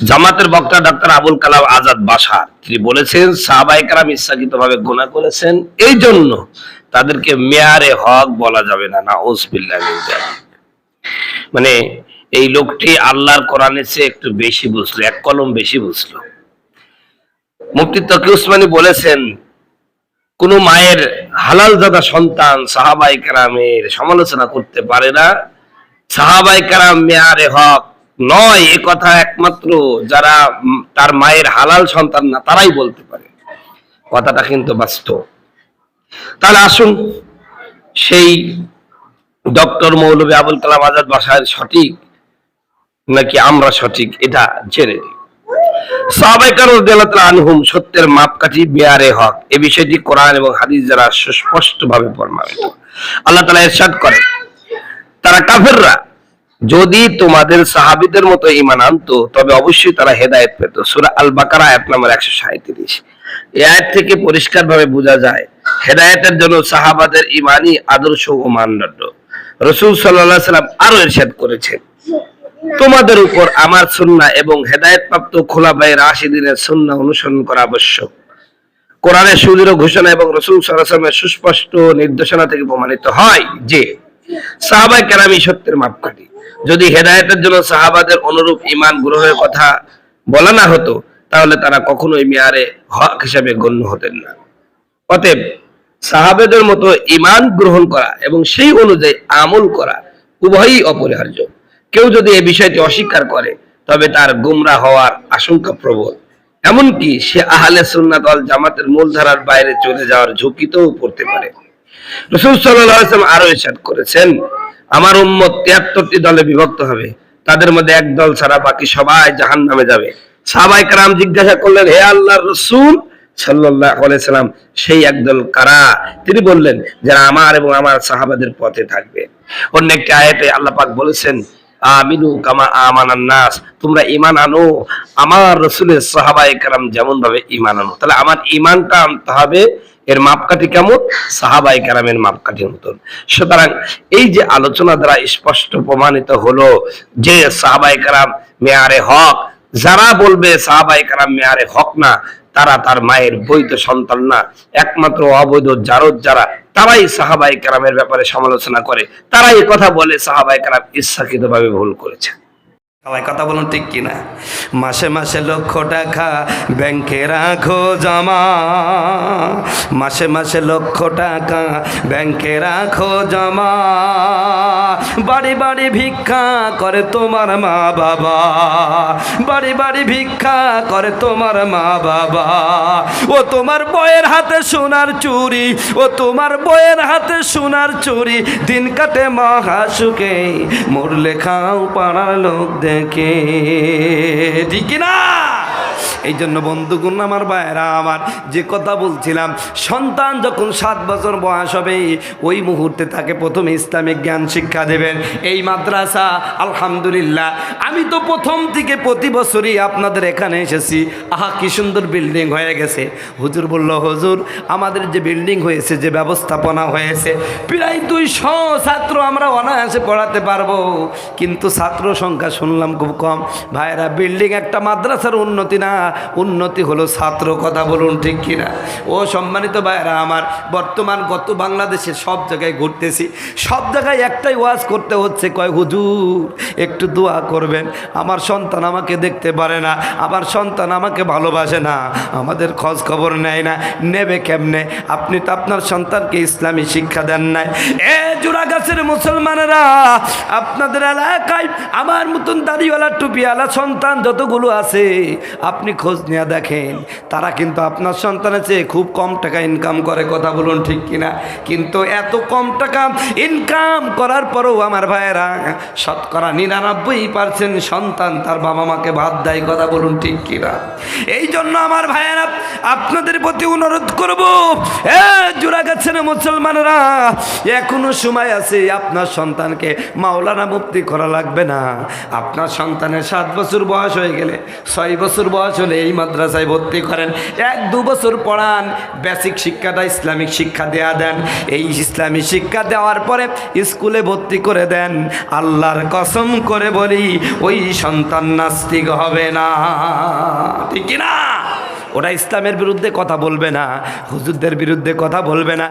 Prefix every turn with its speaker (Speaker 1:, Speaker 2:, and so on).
Speaker 1: জামাতের বক্তা ডাক্তার আবুল কালাম আজাদ বাশার তিনি বলেছেন সাহাবায়ে কেরাম ইচ্ছাকৃতভাবে গুনাহ করেছেন, এই জন্য তাদেরকে মেয়ারে হক বলা যাবে না। নাউজুবিল্লাহ মিন যালিক। মানে এই লোকটি আল্লাহর কোরআনের চেয়ে একটু বেশি বুঝলো, এক কলম বেশি বুঝলো। মুফতি তকি উসমানী বলেছেন কোন মায়ের হালালজাদা সন্তান সাহাবায়ে কেরামের সমালোচনা করতে পারে না। সাহাবায়ে কেরাম মেয়ারে হক নয়, এ কথা একমাত্র যারা তার মায়ের হালাল সন্তান না তারাই বলতে পারে। কথাটা কিন্তু বাস্তব। তাহলে আসুন সেই ডক্টর মৌলভী আবুল কালাম আজাদ বাশার সঠিক নাকি আমরা সঠিক এটা জেনে নিই। সাহাবায়ে কেরাম রাদিয়াল্লাহু তাআলা আনহুম সত্যের মাপকাঠি মেয়ারে হক, এই বিষয়টি কোরআন এবং হাদিস দ্বারা সুস্পষ্টভাবে প্রমাণিত। আল্লাহ তাআলা ইরশাদ করেন, তারা কাফেররা যদি তোমাদের সাহাবীদের মতো ঈমান আনতো তবে অবশ্যই তারা হেদায়েত পেত। সূরা আল বাকারা আয়াত নম্বর 137। এই আয়াত থেকে পরিষ্কারভাবে বোঝা যায় হেদায়েতের জন্য সাহাবাদের ঈমানি আদর্শ ও মানদণ্ড। রাসূল সাল্লাল্লাহু আলাইহি সাল্লাম আরো ইরশাদ করেছেন, তোমাদের উপর আমার সুন্নাহ এবং হেদায়েতপ্রাপ্ত খোলাফায়ে রাশিদিনের সুন্নাহ অনুসরণ করা আবশ্যক। কোরআনের সুদৃঢ় ঘোষণা এবং রাসূল সাল্লাল্লাহু আলাইহি ওয়াসাল্লামের সুস্পষ্ট নির্দেশনা থেকে প্রমাণিত হয় যে সাহাবায়ে কেরামই সত্যের মাপকাঠি। যদি হেদায়েতের জন্য সাহাবাদের অনুরূপ ঈমান গ্রহণের কথা বলা না হতো তাহলে তারা কখনোই মেয়ারে হক হিসেবে গণ্য হতেন না। অতএব সাহাবাদের মতো ঈমান গ্রহণ করা এবং সেই অনুযায়ী আমল করা উভয়ই অপরিহার্য। কেউ যদি এই বিষয়টি অস্বীকার করে তবে তার গোমরা হওয়ার আশঙ্কা প্রবল, এমনকি সে আহলে সুন্নাত ওয়াল জামাতের মূলধারার বাইরে চলে যাওয়ার ঝুঁকিতেও পড়তে পারে। রাসূল সাল্লাল্লাহু আলাইহি ওয়াসাল্লাম আরো ইরশাদ করেছেন, আমার উম্মত 73টি দলে বিভক্ত হবে, তাদের মধ্যে এক দল ছাড়া বাকি সবাই জাহান্নামে যাবে। সাহাবায়ে কেরাম জিজ্ঞাসা করলেন, হে আল্লাহর রাসূল সাল্লাল্লাহু আলাইহি সাল্লাম, সেই একদল কারা? তিনি বললেন, যারা আমার এবং আমার সাহাবাদের পথে থাকবে। অন্য একটি আয়াতে আল্লাহ পাক বলেছেন, আমিনু কামা আমানান নাস, তোমরা ঈমান আনো আমার রাসূলের সাহাবায়ে কেরাম যেমন ভাবে ঈমান আনো। তাহলে আমার ঈমানটা আনতে হবে এর মাপকাঠি কেমন? সাহাবায়ে কেরামের মাপকাঠির মতন। সুতরাং এই যে আলোচনা দ্বারা স্পষ্ট প্রমাণিত হলো যে সাহাবায়ে কেরাম মেয়ারে হক। যারা বলবে সাহাবায়ে কেরাম মেয়ারে হক না, তারা তার মায়ের বৈধ সন্তান না, একমাত্র অবৈধ জারদ যারা তারাই সাহাবায়ে কেরামের ব্যাপারে সমালোচনা করে, তারাই এই কথা বলে সাহাবায়ে কেরাম ইচ্ছাকৃতভাবে ভুল করেছে। সবাই কথা বলুন ঠিক কিনা? মাসে মাসে লক্ষ টাকা ব্যাংকে রাখো জমা, মাসে মাসে লক্ষ টাকা ব্যাংকে রাখো জমা, বাড়ি বাড়ি ভিক্ষা করে তোমার মা বাবা, বাড়ি বাড়ি ভিক্ষা করে তোমার মা বাবা। ও তোমার বউয়ের হাতে সোনার চুরি, ও তোমার বউয়ের হাতে সোনার চুরি, দিন কাটে মহা সুখে, মরলে খাও পাড়ার লোক দেখে। ঠিক না? এই জন্য বন্ধুগণ আমার ভাইয়েরা আমার, যে কথা বলছিলাম, সন্তান যখন 7 বছর বয়স হবে ওই মুহূর্তে তাকে প্রথমে ইসলামিক জ্ঞান শিক্ষা দেবেন এই মাদ্রাসা। আলহামদুলিল্লাহ, আমি তো প্রথম থেকে প্রতি বছরই আপনাদের এখানে এসেছি। আহা কি সুন্দর বিল্ডিং হয়ে গেছে। হুজুর বলল, হুজুর আমাদের যে বিল্ডিং হয়েছে, যে ব্যবস্থাপনা হয়েছে, প্রায় 200 ছাত্র আমরা অনায়াসে পড়াতে পারবো, কিন্তু ছাত্র সংখ্যা শুনলাম খুব কম। ভাইয়েরা, বিল্ডিং একটা মাদ্রাসার উন্নতি না, উন্নতি হলো ছাত্র। কথা বলুন ঠিক কিনা? ও সম্মানিত ভাইয়েরা আমার, বর্তমান গত বাংলাদেশে সব জায়গায় ঘুরতেছি, সব জায়গায় একটাই ওয়াজ করতে হচ্ছে, কয় হুজুর একটু দোয়া করবেন, আমার সন্তান আমাকে দেখতে পারে না, আমার সন্তান আমাকে ভালোবাসে না, আমাদের খোঁজ খবর নেয় না। নেবে কেমনে? আপনি তো আপনার সন্তানকে ইসলামী শিক্ষা দেন নাই। এ জোড়াগাছের মুসলমানেরা, আপনাদের এলাকায় আমার মতন দাড়িওয়ালা টুপিওয়ালা সন্তান যতগুলো আছে, আপনি খোঁজ নিয়ে দেখেন, তারা কিন্তু আপনার সন্তানের চেয়ে খুব কম টাকা ইনকাম করে। কথা বলুন ঠিক কিনা? কিন্তু এত কম টাকা ইনকাম করার পরেও আমার ভাইয়েরা, শতকরা 99% সন্তান তার বাবা মাকে ভাত দেয়। কথা বলুন ঠিক কিনা? এই জন্য আমার ভাইয়েরা আপনাদের প্রতি অনুরোধ করব, জোড়াগাছের মুসলমানেরা, এখনো সময় আছে। আপনার সন্তানকে মাওলানা মুফতি করা লাগবে না। আপনার সন্তানের 7 বছর বয়স হয়ে গেলে, 6 বছর বয়স
Speaker 2: বয়স হলে এই মাদ্রাসায় ভর্তি করেন, 1-2 বছর পড়ান, বেসিক শিক্ষাটা ইসলামিক শিক্ষা দেয়া দেন। এই ইসলামিক শিক্ষা দেওয়ার পরে স্কুলে ভর্তি করে দেন। আল্লাহর কসম করে বলি ওই সন্তান নাস্তিক হবে না, ঠিক কি না? ওরা ইসলামের বিরুদ্ধে কথা বলবে না, হুজুরদের বিরুদ্ধে কথা বলবে না।